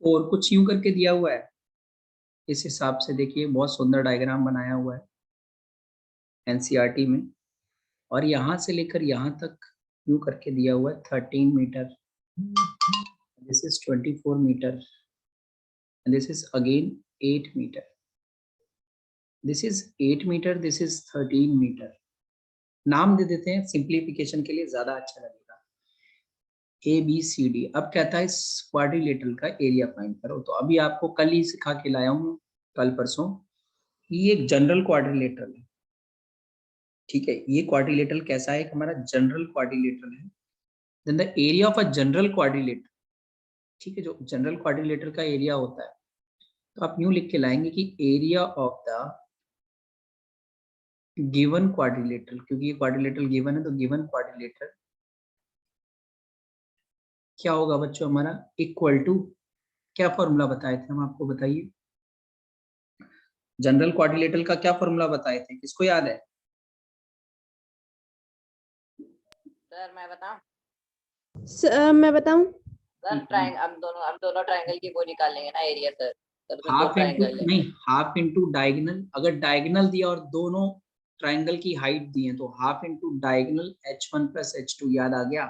और कुछ यूं करके दिया हुआ है, इस हिसाब से देखिए बहुत सुंदर डायग्राम बनाया हुआ है एनसीईआरटी में, और यहाँ से लेकर यहाँ तक यूं करके दिया हुआ है 13 meter, this is 24 meter, and this is again 8 meter, this is 8 meter, this is 13 meter। नाम दे देते हैं सिंप्लीफिकेशन के लिए, ज्यादा अच्छा लगेगा। A B C D. अब कहता है इस क्वाड्रिलेटरल का एरिया फाइंड करो। तो अभी आपको कल ही सिखा के लाया हूँ, कल परसों, ये एक जनरल क्वाड्रिलेटरल है, ठीक है। ये क्वाड्रिलेटरल कैसा है, हमारा जनरल क्वाड्रिलेटरल है। Then the area of a general quadrilateral, ठीक है, जो जनरल क्वाड्रिलेटरल का एरिया होता है, तो आप यूं लिख के लाएंगे कि area of the given quadrilateral, क्योंकि ये क्वाड्रिलेटरल गिवन है, तो गिवन क्वाड्रिलेटरल क्या होगा बच्चों हमारा, इक्वल टू, क्या फॉर्मूला बताए थे हम आपको, बताइए। जनरल क्वाड्रिलेटरल का क्या फॉर्मूला बताए थे, किसको याद है? सर मैं बताऊं? मैं बताऊं? सर हम दोनों ट्रायंगल की वो निकालेंगे ना एरिया सर। हाफ इंटू नहीं, हाफ इंटू डायगोनल, अगर डायगोनल दिया और दोनों ट्रायंगल की हाइट दी है तो half into diagonal h1 plus h2, याद आ गया?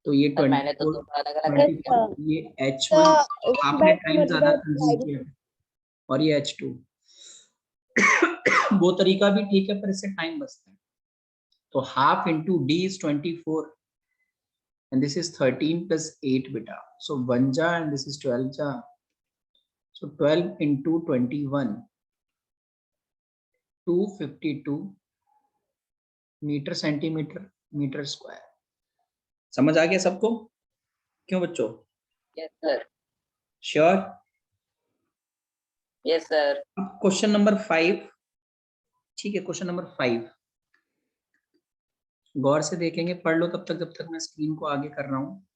तो ये 24, ये h1 आपने टाइम ज्यादा कंज्यूम किया और ये h2 वो तरीका भी ठीक है पर इससे टाइम बचता है। तो half into d is 24 and this is 13 plus 8 beta, so 1 ja and this is 12 ja, so 12 into 21, 252 meter centimeter meter square. समझ आ गया सबको? क्यों बच्चों? Yes sir. Sure? Yes sir. Question number 5, ठीक है, क्वेश्चन नंबर 5 गौर से देखेंगे, पढ़ लो तब तक मैं स्क्रीन को आगे कर रहा हूँ,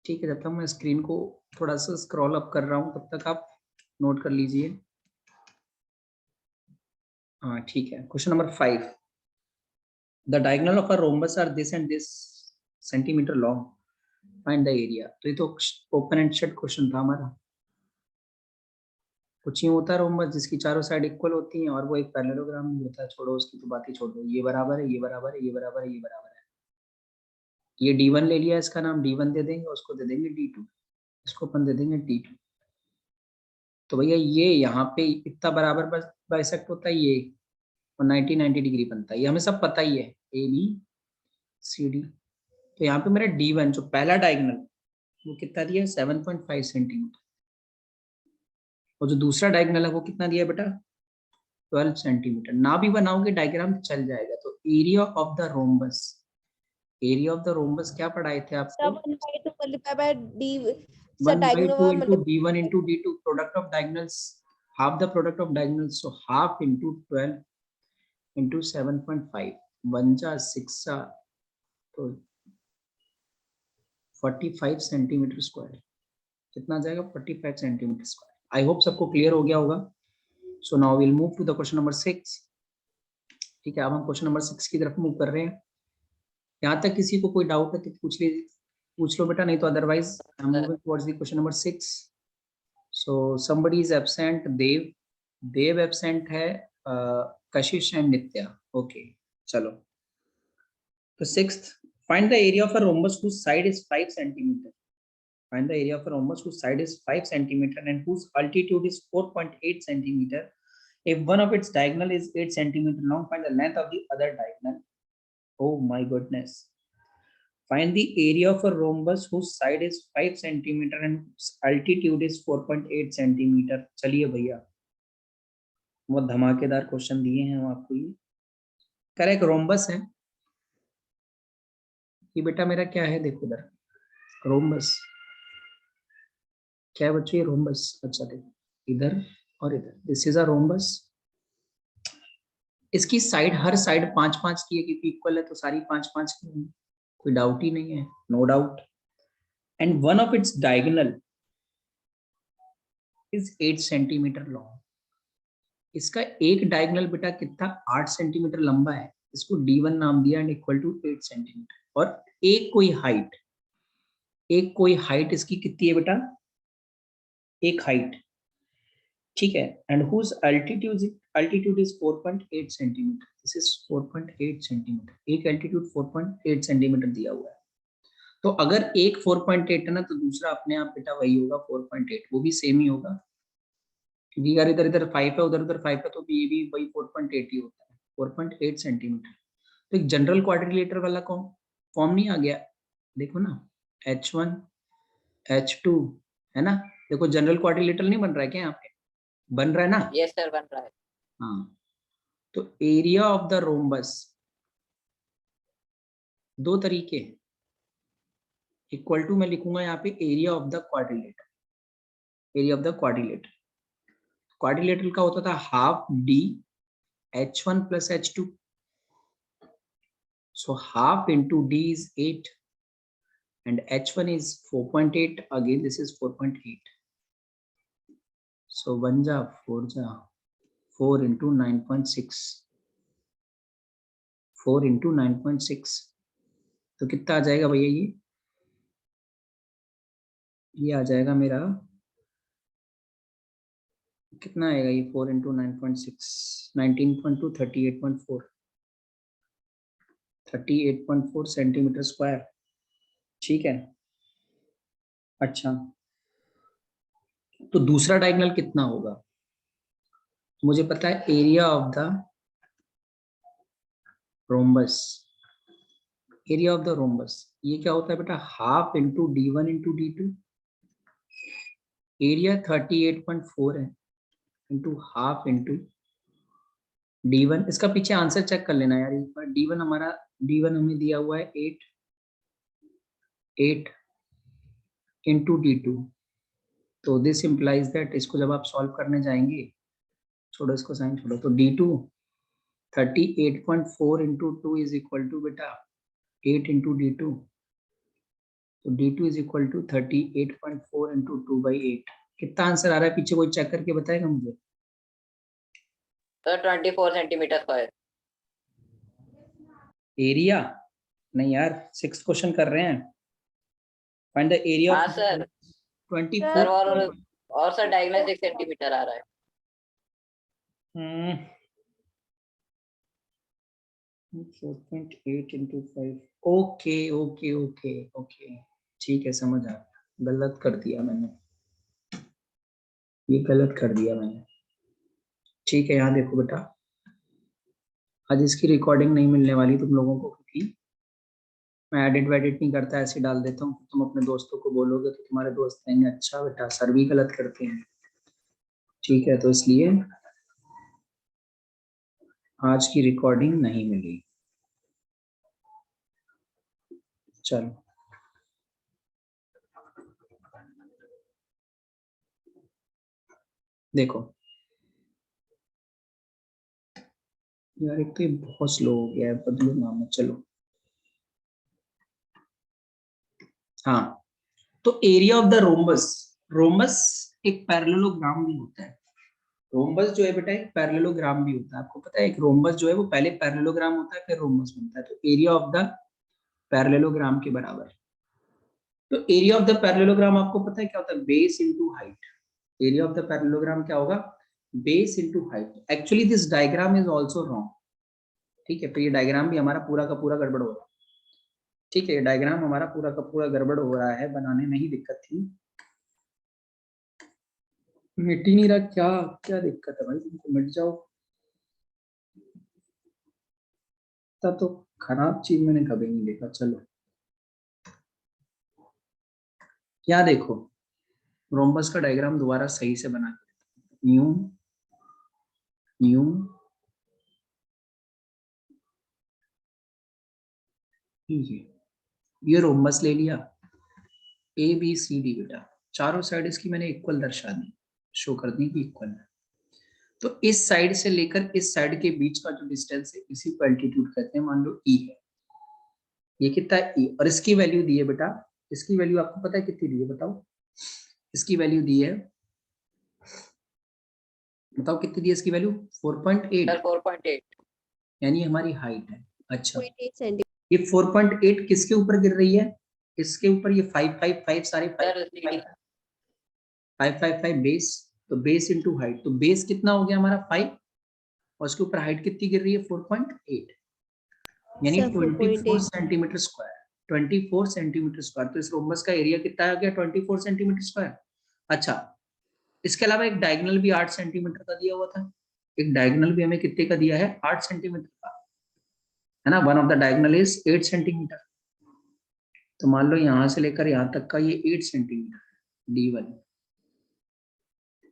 ठीक है। जब तक मैं स्क्रीन को थोड़ा सा स्क्रॉल अप कर रहा हूँ तब तक आप नोट कर लीजिए। हाँ ठीक है, question number 5, the diagonal of a rhombus are this and this centimeter long, find the area. तो ये तो ओपन एंड शट क्वेश्चन था हमारा। कुछ यूं होता है रोम्बस जिसकी चारों साइड इक्वल होती हैं और वो एक पैरेललोग्राम भी होता है, छोड़ो उसकी तो बात ही छोड़ दो, ये बराबर है, ये बराबर है, ये बराबर है, ये बराबर है। ये d1 ले लिया, इसका नाम d1 दे देंगे, उसको दे देंगे d2, इसको अपन दे देंगे d2। तो भैया ये यहाँ पे इतना बराबर बाइसेक्ट होता है ये, और 90 डिग्री बनता है, ये हमें सब पता ही है, ए बी सी डी। तो यहाँ पे मेरा d1 जो पहला डायगोनल वो कितना दिया है, 7.5 सेंटीमीटर, और जो दूसरा डायगोनल है वो कितना दिया है बेटा, 12 सेंटीमीटर। ना भी बनाओगे डायग्राम चल जाएगा। तो area of the rhombus, area of the rhombus क्या पढ़ाए थे आपको, 1/2 into d1 into d2, product of diagonals, half the product of diagonals, so half into 12 into 7.5, 1 जा 6 जा, तो 45 सेंटीमीटर स्क्वायर। कितना जाएगा, 45 सेंटीमीटर स्क्वायर। आई होप सबको क्लियर हो गया होगा। So now will move to the question number 6, ठीक है। अब हम क्वेश्चन नंबर 6 की तरफ मूव कर रहे हैं। यहाँ तक किसी को कोई डाउट है तो पूछ लीजिए, पूछ लो बेटा, नहीं तो otherwise I am moving towards the question number 6। So somebody is absent, Dev absent है, कशिश एंड नित्या, ओके चलो। तो sixth, find the area of a rhombus whose side is 5 centimeter, find the area of a rhombus whose side is 5 centimeter and whose altitude is 4.8 centimeter. If one of its diagonal is 8 centimeter long, find the length of the other diagonal. Oh my goodness. Find the area of a rhombus whose side is 5 centimeter and altitude is 4.8 centimeter. चलिए भैया, बहुत धमाकेदार question दिए हैं हम आपको। ये correct rhombus है ये बेटा, मेरा क्या है देखो इधर, रोम्बस क्या है बच्चों, ये रोम्बस। अच्छा देखो इधर और इधर, दिस इज अ रोम्बस। इसकी साइड, हर साइड 5-5 की है क्योंकि इक्वल है, तो सारी 5-5 की है, कोई डाउट ही नहीं है, no doubt. And one of its diagonal is 8 centimeter long. इसका एक डायगोनल बेटा कितना, 8 सेंटीमीटर लंबा है, इसको d1 नाम दिया एंड इक्वल टू 8 सेंटीमीटर। और एक कोई हाइट, एक कोई हाइट इसकी कितनी है बेटा, एक हाइट, ठीक है, and whose altitude is 4.8 centimeter, this is 4.8 centimeter, एक अल्टीट्यूड 4.8 सेंटीमीटर दिया हुआ है। तो अगर एक 4.8 है ना, तो दूसरा अपने आप बेटा वही होगा 4.8, वो भी सेम ही होगा, क्योंकि अगर इधर इधर 5 है, उधर उधर 5 है, तो ये भी वही 4.8 ही होता है, 4.8 सेंटीमीटर। तो एक जनरल क्वाड्रिलेटर वाला फॉर्म नहीं आ गया, देखो ना, H1 H2 है ना, देखो जनरल क्वाड्रिलेटर नहीं बन रहा है क्या, यहाँ पे बन रहा है ना? यस सर, बन रहा है। हाँ, तो एरिया ऑफ द रोम्बस दो तरीके, इक्वल टू मैं लिखूंगा यहाँ पे area of the quadrilateral, area of the quadrilateral, quadrilateral का होता था half D H1 plus H2, so half into D is 8 and H1 is 4.8, again this is 4.8, so 1 ja 4 ja 4 into 9.6, 4 into 9.6, तो कितना आ जाएगा भैया, ये आ जाएगा मेरा, कितना आएगा ये 4 into 9.6, 19.2, 38.4, 38.4 सेंटीमीटर स्क्वायर, ठीक है। अच्छा, तो दूसरा डायगोनल कितना होगा, मुझे पता है area of the rhombus, area of the rhombus ये क्या होता है बेटा, half into D1 into D2, area 38.4 है, इंटू हाफ इंटू D1, इसका पीछे आंसर चेक कर लेना यार एक बार, D1 हमें दिया हुआ है 8 इंटू D2, तो दिस इम्प्लाइज दैट, इसको जब आप सॉल्व करने जाएंगे, छोड़ो इसको साइन छोड़ो, तो D2 38.4 into 2 is equal to बेटा 8 इंटू D2, तो D2 is equal to 38.4 into 2/8, कितना आंसर आ रहा है पीछे, कोई चेक करके बताएगा मुझे? Sir 24 centimetre square. एरिया नहीं यार, 6 क्वेश्चन कर रहे हैं, फाइंड द एरिया हाँ ऑफ सर, 24, सर और सर डायगोनल 6 सेंटीमीटर आ रहा है। 4.8 into 5, okay okay okay okay, ठीक है, समझ आ गया, गलत कर दिया मैंने, ये गलत कर दिया मैंने, ठीक है। यहाँ देखो बेटा, आज इसकी रिकॉर्डिंग नहीं मिलने वाली तुम लोगों को, क्योंकि मैं एडिट वेडिट नहीं करता, ऐसे डाल देता हूँ, तुम अपने दोस्तों को बोलोगे तो तुम्हारे दोस्त कहेंगे अच्छा बेटा सर भी गलत करते हैं, ठीक है, तो इसलिए आज की रिकॉर्डिंग नहीं मिली। चलो देखो यार, एक तो ये बहुत स्लो हो गया है, बदलो नाम, चलो हाँ, तो area of the rhombus, rhombus एक पैरेललोग्राम भी होता है, रोम्बस जो है बेटा एक पैरेललोग्राम भी होता है, आपको पता है, एक रोम्बस जो है वो पहले पैरेललोग्राम होता है फिर रोम्बस बनता है, तो एरिया ऑफ द पैरेललोग्राम के बराबर, तो एरिया ऑफ द पैरेललोग्राम आपको पता है क्या होता है, base into height, area of the parallelogram क्या होगा, base into height, actually this diagram is also wrong, ठीक है, तो ये डायग्राम भी हमारा पूरा का पूरा गड़बड़ हो रहा है, ठीक है, डायग्राम हमारा पूरा का पूरा गड़बड़ हो रहा है, बनाने में ही दिक्कत थी, मिट ही नहीं रहा, क्या क्या दिक्कत है भाई, तुमको मिट जाओ, तो खराब चीज मैंने कभी नहीं देखा। चलो क्या देखो, रोम्बस का डायग्राम दोबारा सही से बना के, यूं यूं ये रोम्बस ले लिया, ABCD बेटा, चारों साइड इसकी मैंने इक्वल दर्शा दी, शो कर दी कि इक्वल है, तो इस साइड से लेकर इस साइड के बीच का जो डिस्टेंस है इसी को एल्टीट्यूड कहते हैं, मान लो E है, ये कितना है E, और इसकी वैल्यू दी है बेटा, इसकी वैल्यू आपको पता है कितनी दी है, बताओ, इसकी वैल्यू दी है, बताओ कितनी दी है इसकी वैल्यू, 4.8, सर 4.8, यानी हमारी हाइट है। अच्छा, 0.8 सेंटीमीटर। ये 4.8 किसके ऊपर गिर रही है, इसके ऊपर ये 555 सारे सर 3D 555 बेस, तो बेस इंटू हाइट, तो बेस कितना हो गया हमारा 5 और उसके ऊपर हाइट कितनी गिर रही है 4.8 यानी Sir, 24 4.8. Centimetre square, 24 centimetre square. तो इस रोम्बस का एरिया कितना आ गया 24 सेंटीमीटर स्क्वायर। अच्छा, इसके अलावा एक डायगोनल भी 8 सेंटीमीटर का दिया हुआ था, एक डायगोनल भी हमें कितने का दिया है 8 सेंटीमीटर का, है ना। One of the diagonal is 8 centimetre. तो मान लो यहां से लेकर यहां तक का ये 8 सेंटीमीटर D1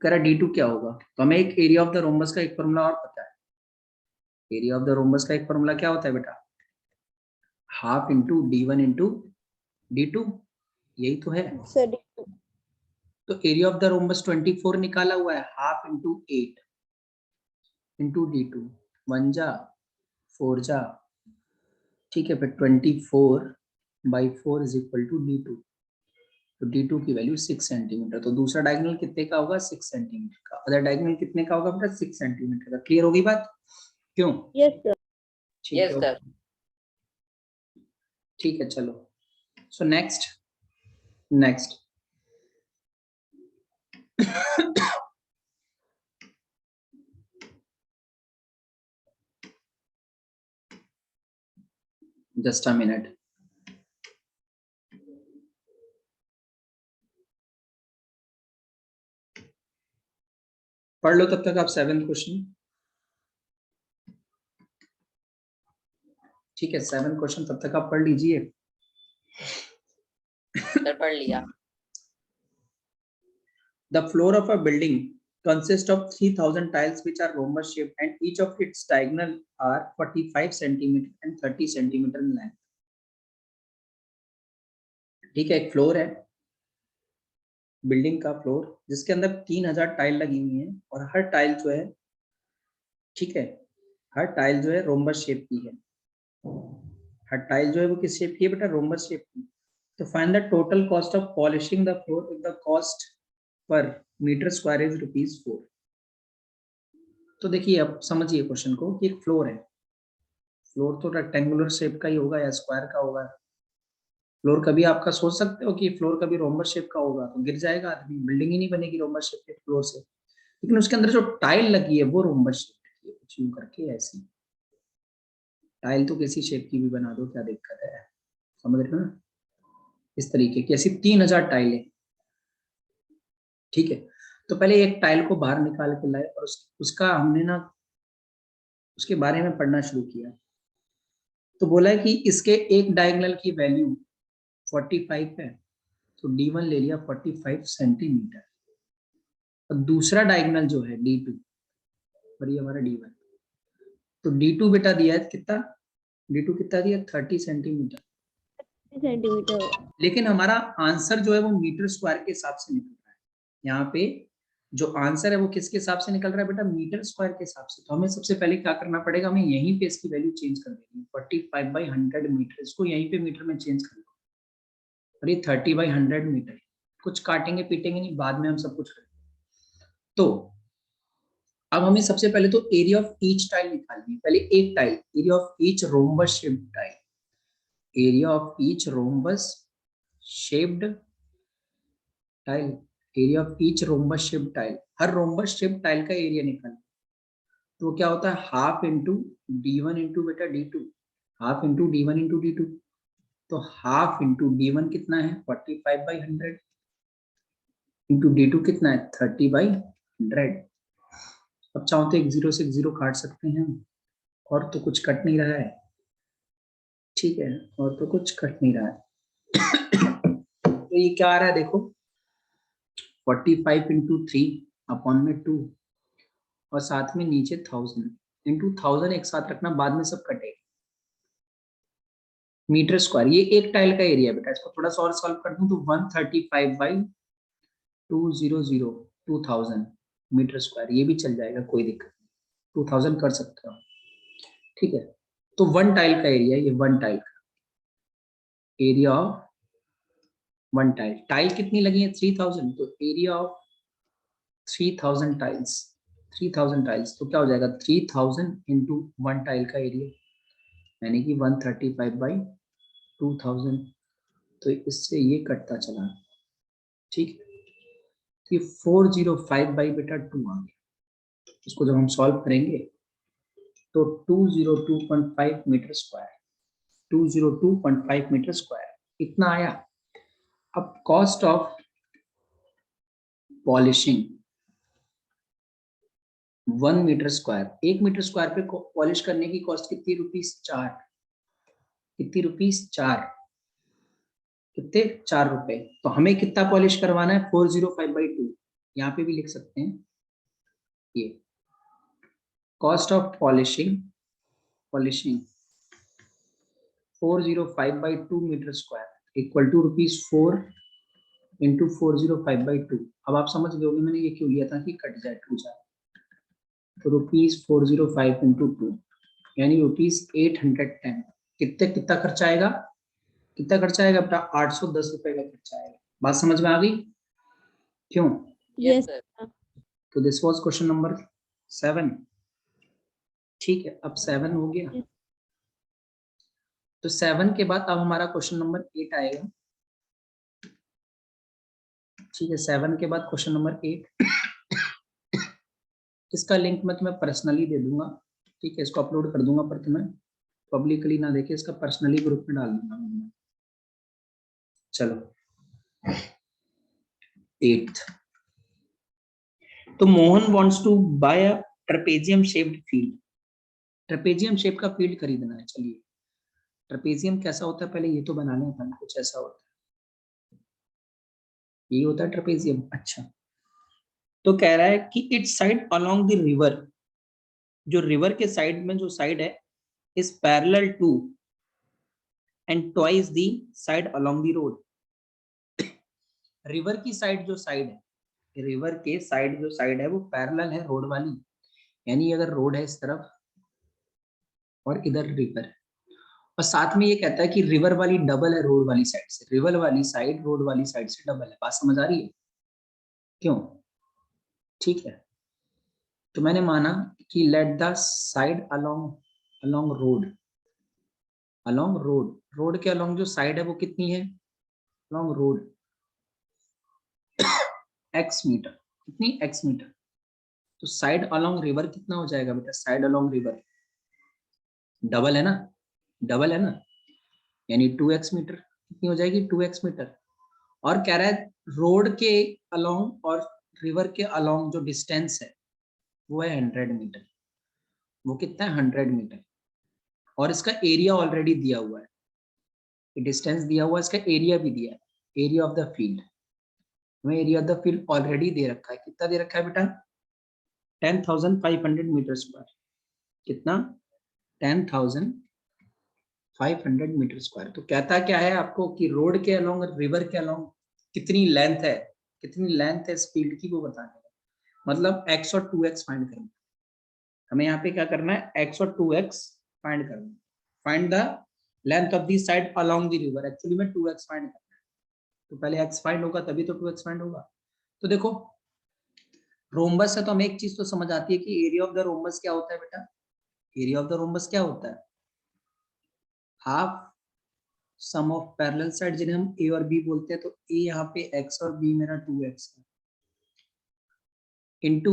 करा। D2 क्या होगा, तो हमें एक एरिया ऑफ द रोम्बस का एक फॉर्मूला और पता है। एरिया ऑफ द रोम्बस का एक फॉर्मूला क्या होता है बेटा, half into D1 into D2, यही तो है। Sir, तो एरिया ऑफ द रोम्बस 24 निकाला हुआ है, हाफ इंटू 8 इंटू D2, 1 जा 4 जा, ठीक है। फिर 24/4 इज इक्वल टू D2, तो D2 की वैल्यू 6 सेंटीमीटर। तो दूसरा डायगोनल कितने का होगा 6 सेंटीमीटर का, अदर डायगोनल कितने का होगा बेटा 6 सेंटीमीटर का। क्लियर हो गई बात, क्यों? yes, sir. ठीक यस है, सर। ठीक है, चलो। So next just a minute. पढ़ लो तब तक आप 7th क्वेश्चन, ठीक है। 7th क्वेश्चन तब तक आप पढ़ लीजिए। सर पढ़ लिया। The floor of a building consists of 3000 tiles which are rhombus shaped and each of its diagonal are 45 centimeter and 30 centimeter in length। ठीक है, एक फ्लोर है, बिल्डिंग का फ्लोर, जिसके अंदर 3000 टाइल लगी हुई हैं और हर टाइल जो है, ठीक है, हर टाइल जो है रोम्बस शेप की है। हर टाइल जो है वो किस शेप की है बेटा, रोम्बस शेप की। तो find the total cost of polishing the floor if the cost per meter square is ₹4। तो देखिए अब समझिए क्वेश्चन को कि एक फ्लोर है, फ्लोर तो रेक्टेंगुलर शेप का ही होगा या स्क्वायर का होगा। फ्लोर कभी आपका सोच सकते हो कि फ्लोर कभी रोम्बस शेप का होगा तो गिर जाएगा आदमी, बिल्डिंग ही नहीं बनेगी रोम्बस शेप के फ्लोर से। लेकिन उसके अंदर जो टाइल लगी है वो रोम्बस शेप की है, कुछ यूं करके ऐसी। टाइल तो किसी शेप की भी बना दो, क्या दिक्कत है, समझ रहे हो ना। इस तरीके की ऐसी 3000 टाइलें, ठीक है। तो पहले एक टाइल को बाहर निकाल के लाए और उसका हमने ना उसके बारे में पढ़ना शुरू किया। तो बोला है कि इसके एक डायगोनल की वैल्यू 45 है, तो D1 ले लिया 45 सेंटीमीटर और दूसरा डायगोनल जो है D2 और ये हमारा D1, तो D2 बेटा दिया है कितना, D2 कितना दिया 30 सेंटीमीटर। Centimeter. लेकिन हमारा आंसर जो है वो मीटर स्क्वायर के हिसाब से निकल रहा है। यहाँ पे जो आंसर है वो किसके हिसाब से निकल रहा है बेटा, मीटर स्क्वायर के हिसाब से। तो हमें सबसे पहले क्या करना पड़ेगा, हमें यहीं पे इसकी वैल्यू चेंज कर देनी है। 45/100 मीटर, इसको यहीं पे मीटर में चेंज कर दो और ये 30/100 मीटर। कुछ काटेंगे पीटेंगे नहीं, बाद में हम सब कुछ करेंगे। तो अब हमें सबसे पहले तो एरिया ऑफ ईच टाइल निकालनी है। पहले एक tile, area of each rhombus shaped tile, area of each rhombus shaped tile, area of each rhombus shaped tile, her rhombus shaped tile का एरिया निकालना। तो क्या होता है हाफ इंटू D1 इंटू बेटा D2, half into D1 into D2। तो half into D1 कितना है 45/100 इंटू D2 कितना है 30/100। अब चाहो तो एक जीरो से एक जीरो काट सकते हैं, और तो कुछ कट नहीं रहा है, ठीक है, और तो कुछ कट नहीं रहा है। तो ये क्या आ रहा है देखो, 45 इंटू 3/2 और साथ में नीचे 1000 इंटू 1000 एक साथ रखना, बाद में सब कटेगा। मीटर स्क्वायर, ये एक टाइल का एरिया बेटा, इसको थोड़ा सा और सॉल्व कर दूं तो 135/2000 मीटर स्क्वायर, ये भी चल जाएगा, कोई दिक्कत नहीं, 2000 कर सकते हो, ठीक है। तो वन टाइल का एरिया, ये वन टाइल का area of one tile, tile कितनी लगी है 3000, तो एरिया ऑफ 3000 टाइल्स, 3000 टाइल्स, तो क्या हो जाएगा 3000 इंटू वन टाइल का एरिया, यानी कि 135/2000 तो इससे ये कटता चला, ठीक है। तो ये 405 बाई बेटा 2 आ गया। इसको जब हम सॉल्व करेंगे तो 202.5 मीटर स्क्वायर, 202.5 मीटर स्क्वायर इतना आया। अब cost of polishing 1 meter square, 1 meter square पे पॉलिश करने की कॉस्ट कितनी? ₹4। कितनी? ₹4। कितने? ₹4। तो हमें कितना पॉलिश करवाना है? 405/2। यहाँ पे भी लिख सकते हैं ये cost of polishing 405/2 meter square equal to ₹4 into 405/2। अब आप समझ गए होंगे मैंने ये क्यों लिया था कि कट जाए, टूट जाए। तो ₹405 इंटू 2 यानी ₹810। कितना खर्चा आएगा? कितना खर्चा आएगा बेटा? ₹810 का खर्चा आएगा। बात समझ में आ गई? क्यों? Yes, Yes. sir. तो दिस वाज क्वेश्चन नंबर 7। ठीक है, अब 7 हो गया। Yes. तो 7 के बाद अब हमारा क्वेश्चन नंबर 8 आएगा। ठीक है, 7 के बाद क्वेश्चन नंबर 8। इसका लिंक मैं तुम्हें पर्सनली दे दूंगा। ठीक है, इसको अपलोड कर दूंगा, पर तुम्हें पब्लिकली ना देखे, इसका पर्सनली ग्रुप में डाल दूंगा मैं। चलो 8th। तो Mohan wants to buy a trapezium shaped field. Trapezium shape का फील्ड खरीदना है। चलिए, ट्रेपेजियम कैसा होता है पहले ये तो बनाने हैं, कुछ ऐसा होता है, ये होता है ट्रेपेजियम। अच्छा, तो कह रहा है कि its side along the river, जो रिवर के साइड में जो साइड है is parallel to and twice the side along the road. River की साइड जो साइड है, रिवर के साइड जो साइड है वो पैरेलल है रोड वाली, यानी अगर रोड है इस तरफ और इधर रिवर है, और साथ में ये कहता है कि रिवर वाली डबल है रोड वाली साइड से, रिवर वाली साइड रोड वाली साइड से डबल है। बात समझ आ रही है? क्यों? ठीक है, तो मैंने माना कि let the side along along road, along road, road के अलोंग जो साइड है वो कितनी है? Along road x meter. कितनी? x meter. तो साइड अलोंग रिवर कितना हो जाएगा बेटा? साइड अलोंग रिवर डबल है ना, डबल है ना, यानी 2x मीटर। कितनी हो जाएगी? 2x metre. और कह रहा है रोड के अलोंग और रिवर के अलोंग जो डिस्टेंस है वो है 100 मीटर। वो कितना है? 100 मीटर। और इसका एरिया ऑलरेडी दिया हुआ है, डिस्टेंस दिया हुआ है, इसका एरिया भी दिया है, एरिया ऑफ द फील्ड। हमें area of the field already दे रखा है। कितना दे रखा है बेटा? 10,500 मीटर स्क्वायर। कितना? 10,500 मीटर स्क्वायर। तो कहता क्या है आपको कि रोड के अलोंग और रिवर के अलोंग कितनी लेंथ है, कितनी लेंथ है इस फील्ड की वो बताने का। मतलब x और 2x फाइंड करना। हमें यहाँ पे क्या करना है? x और 2x फाइंड करना। Find the length of the side along the river. Actually में 2x फाइंड करना है, तो पहले x फाइंड होगा तभी तो 2x फाइंड होगा। तो देखो रोम्बस है तो हमें एक चीज तो समझ आती है कि एरिया ऑफ द रोम्बस क्या होता है बेटा? एरिया ऑफ द रोम्बस क्या होता है? Half sum of parallel side, जिन्हें हम a और b बोलते हैं। तो a यहाँ पे x और b मेरा 2x है, into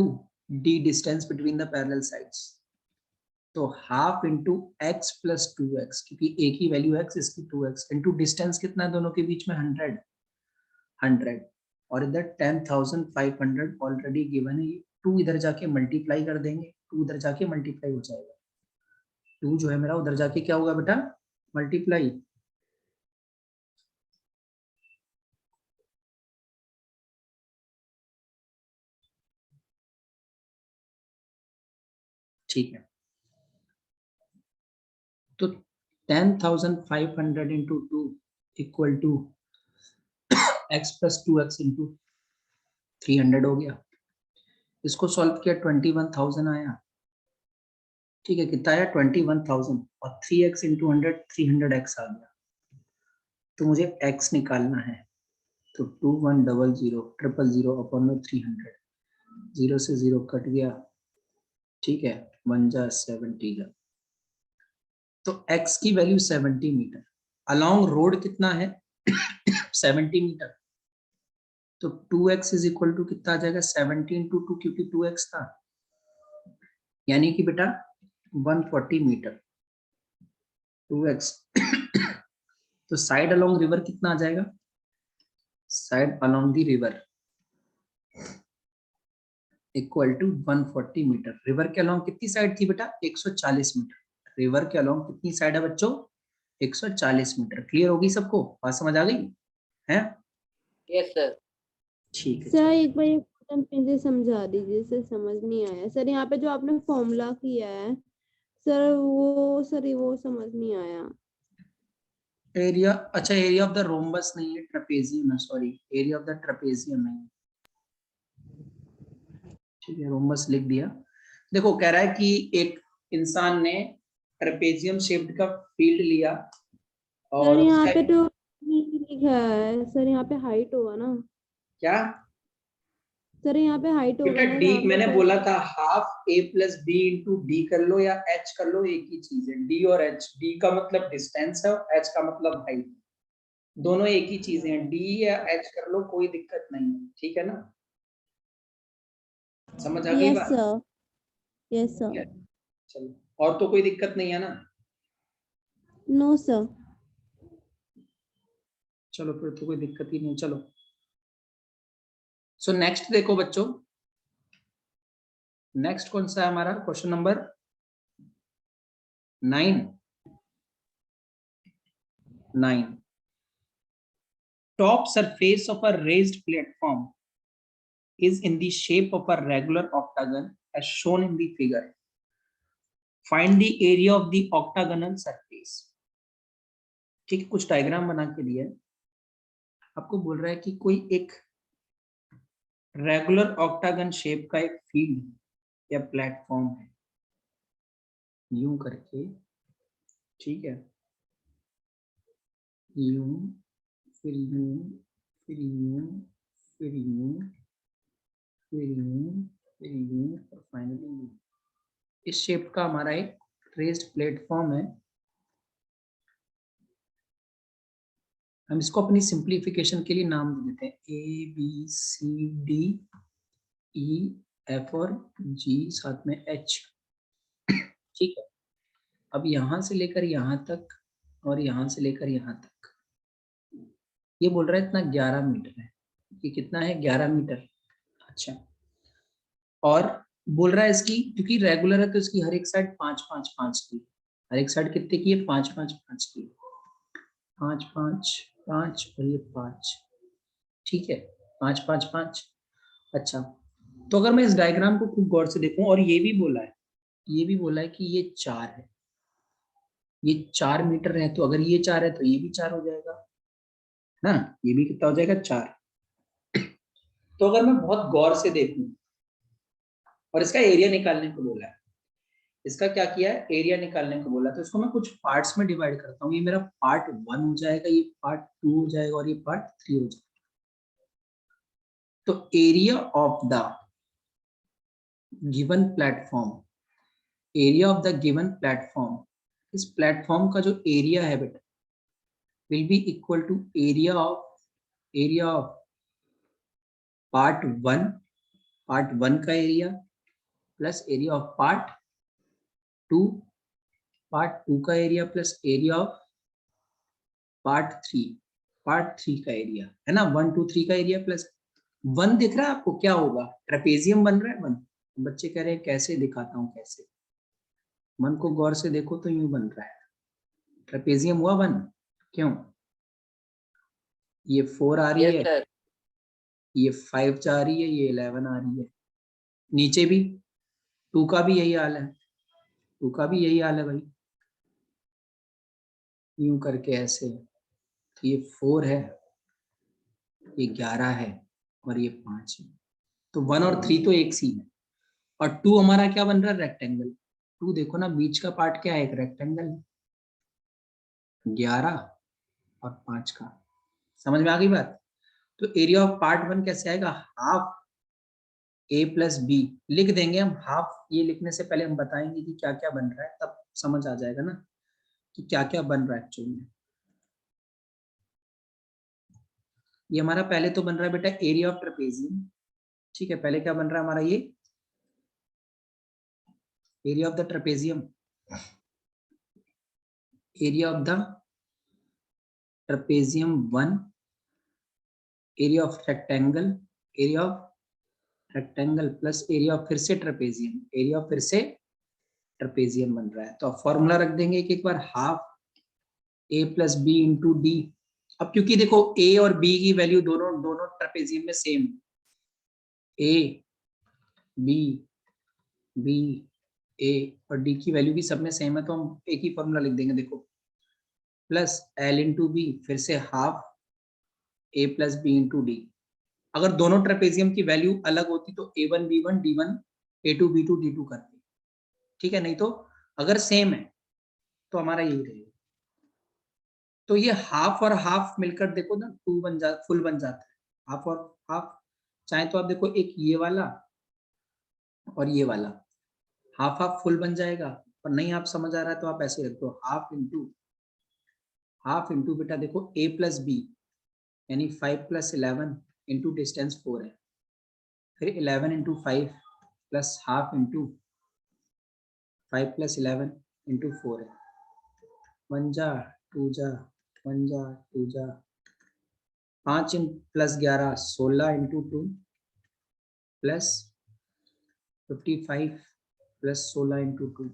d distance between the parallel sides. तो half into x plus 2x, क्योंकि a की वैल्यू x, इसकी 2x, इंटू डिस्टेंस कितना है दोनों के बीच में? 100। और इधर 10,500 ऑलरेडी गिवन है। ये 2 इधर जाके मल्टीप्लाई कर देंगे, 2 इधर जाके मल्टीप्लाई हो जाएगा। 2 जो है मेरा उधर जाके क्या होगा बेटा? मल्टीप्लाई। ठीक है, तो 10,500 into 2 equal to x plus 2x into 300 हो गया। इसको सॉल्व किया 21,000 आया। ठीक है, कितना आया? 21,000। और 3x इंटू 100 300x आ गया। तो मुझे x निकालना है। तो 2100 अपॉन 300, 0 से 0 कट गया। ठीक है, 1 जा 70 जा। तो x की वैल्यू 70 मीटर। अलोंग रोड कितना है? 70 मीटर, तो 2x इज इक्वल टू कितना आ जाएगा 70 इंटू 2, क्योंकि 2x था, यानी कि बेटा 140 मीटर 2x। तो साइड अलोंग रिवर कितना आ जाएगा, side along the river equal to 140 meter. River के अलोंग कितनी साइड थी बेटा 140 मीटर। रिवर के अलोंग कितनी साइड है बच्चों 140 मीटर। क्लियर होगी सबको, बात समझ आ गई है? Yes sir. ठीक है, सर एक बार ये क्वेश्चन फिर से समझा दीजिए, सर समझ नहीं आया। सर यहाँ पे जो आपने फॉर्मूला किया है सर, वो समझ नहीं आया। एरिया, अच्छा एरिया ऑफ द रोम्बस नहीं है, ट्रेपेजियम है, sorry area of the trapezium है। ठीक है, रोम्बस लिख दिया। देखो कह रहा है कि एक इंसान ने ट्रेपेजियम शेप्ड का फील्ड लिया सर और यहाँ उसका पे तो नहीं लिखा है सर, यहाँ पे हाइट होगा ना। क्या सर यहाँ पे हाइट होगा बेटा ना डी, जहाँ पे मैंने सर। बोला था हाफ ए प्लस बी इंटू डी कर लो या एच कर लो, एक ही चीज है। डी और एच, डी का मतलब डिस्टेंस है, एच का मतलब हाइट, दोनों एक ही चीजें हैं। डी या एच कर लो, कोई दिक्कत नहीं है, ठीक है ना? समझ आ गई यस बात? सर, यस ठीक सर। है, चलो, और तो कोई दिक्कत नहीं है ना? No sir. चलो फिर तो कोई दिक्कत ही नहीं, चलो। सो नेक्स्ट देखो बच्चों, नेक्स्ट कौन सा है हमारा question number 9। Top surface of a raised platform is in the shape of a regular octagon as shown in the figure. Find the area of the octagonal surface. ठीक है, कुछ diagram बना के दिया है आपको, बोल रहा है कि कोई एक रेगुलर ऑक्टागन शेप का एक फील्ड या प्लेटफॉर्म है, यूं करके, ठीक है, यूं, फिर यूं, फिर यूं, फिर यूं, फिर यूं, फिर यूं और फाइनली यूं। इस शेप का हमारा एक रेज्ड प्लेटफॉर्म है। हम इसको अपनी सिंप्लीफिकेशन के लिए नाम दे देते हैं A B C D E F और जी, साथ में एच। ठीक है, अब यहां से लेकर यहां तक और यहां से लेकर यहां तक, ये बोल रहा है इतना 11 मीटर है। ये कितना है 11 मीटर। अच्छा, और बोल रहा है इसकी, क्योंकि रेगुलर है तो इसकी हर एक साइड 5-5-5 की, हर एक साइड कितने की है 5-5-5 की, 5-5-5 और ये 5, ठीक है, 5-5-5। अच्छा, तो अगर मैं इस डायग्राम को खूब गौर से देखूं, और ये भी बोला है, ये भी बोला है कि ये 4 है, ये 4 मीटर है, तो अगर ये 4 है तो ये भी 4 हो जाएगा ना, ये भी कितना हो जाएगा 4। तो अगर मैं बहुत गौर से देखूं, और इसका एरिया निकालने को बोला है, इसका क्या किया है एरिया निकालने को बोला, तो इसको मैं कुछ पार्ट्स में डिवाइड करता हूँ। ये मेरा पार्ट 1 हो जाएगा, ये पार्ट 2 हो जाएगा और ये पार्ट 3 हो जाएगा। तो area of the given platform, area of the given platform, इस प्लेटफॉर्म का जो एरिया है बेटा will be equal to area of part 1, part 1 का area plus area of part 2, part 2 का area plus area of part 3, part 3 का area, है ना, 1 2 3 का एरिया प्लस 1 दिख रहा है आपको क्या होगा, ट्रेपेजियम बन रहा है 1। बच्चे कह रहे हैं कैसे दिखाता हूँ कैसे, मन को गौर से देखो तो यूं बन रहा है, ट्रेपेजियम हुआ 1, क्यों, ये 4 आ रही यस है, सर। ये 5 जा रही है, ये 11 आ रही है, नीचे भी 2 का भी यही हाल है, 2 का भी यही हाल है भाई, यूं करके ऐसे, तो ये 4 है, ये 11 है और ये 5 है, तो 1 और 3 तो एक सी है, और 2 हमारा क्या बन रहा है रेक्टेंगल। 2 देखो ना, बीच का पार्ट क्या है, एक रेक्टेंगल, 11 और 5 का, समझ में आ गई बात? तो एरिया ऑफ पार्ट 1 कैसे आएगा, हाफ ए प्लस बी, लिख देंगे हम हाफ, ये लिखने से पहले हम बताएंगे कि क्या क्या बन रहा है, तब समझ आ जाएगा ना कि क्या क्या बन रहा है एक्चुअली में। ये हमारा पहले तो बन रहा है बेटा एरिया ऑफ ट्रेपेजियम, ठीक है। पहले क्या बन रहा है हमारा, ये area of the trapezium, area of the trapezium 1, area of rectangle, area of rectangle plus area of फिर से ट्रेपेजियम, एरिया ऑफ फिर से ट्रेपेजियम बन रहा है। तो अब फॉर्मूला रख देंगे एक बार, half a plus B into d. अब क्योंकि देखो a और b की वैल्यू दोनों दोनों ट्रेपेजियम में same, a b b a और d की वैल्यू भी सब में सेम है, तो हम एक ही फॉर्मूला लिख देंगे, देखो प्लस l इंटू बी फिर से half a plus B into D. अगर दोनों ट्रेपेजियम की वैल्यू अलग होती तो a1 b1 d1 a2 b2 d2 करते, ठीक है। नहीं तो अगर सेम है तो हमारा यही रहेगा। तो ये हाफ और हाफ मिलकर देखो ना टू बन जा फुल बन जाता है, हाफ और हाफ। चाहे तो आप देखो एक ये वाला और ये वाला, हाफ हाफ फुल बन जाएगा। और नहीं आप समझ आ रहा है तो आप ऐसे रख दो, हाफ इंटू बेटा देखो a प्लस बी यानी 5 प्लस 11 इंटू डिस्टेंस 4 है, फिर 11 into 5 plus half into 5 plus 11 into 4 है, 1 जा 2 जा 1 जा 2 जा 5 plus 11 16 into 2 plus 55 plus 16 into 2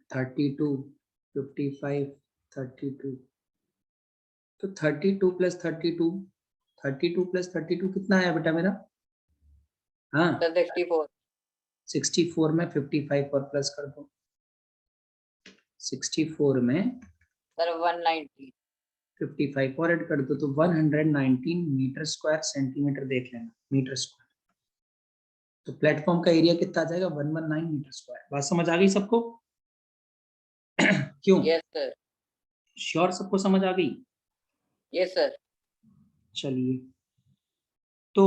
32 55 32। तो 32 प्लस 32 32 प्लस 32 कितना आया बेटा मेरा, हाँ सर 64 64 में 55 और प्लस कर दो, 64 में सर 190 55 और ऐड कर दो, तो 119 मीटर स्क्वायर सेंटीमीटर देख लेना, मीटर स्क्वायर। तो प्लेटफॉर्म का एरिया कितना आ जाएगा, 119 मीटर स्क्वायर। बात समझ आ गई सबको? क्यों, यस सर श्योर सबको समझ आ गई? यस सर चलिए, तो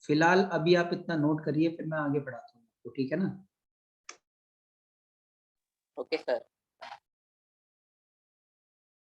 फिलहाल अभी आप इतना नोट करिए, फिर मैं आगे बढ़ाता हूँ, तो ठीक है ना। Okay sir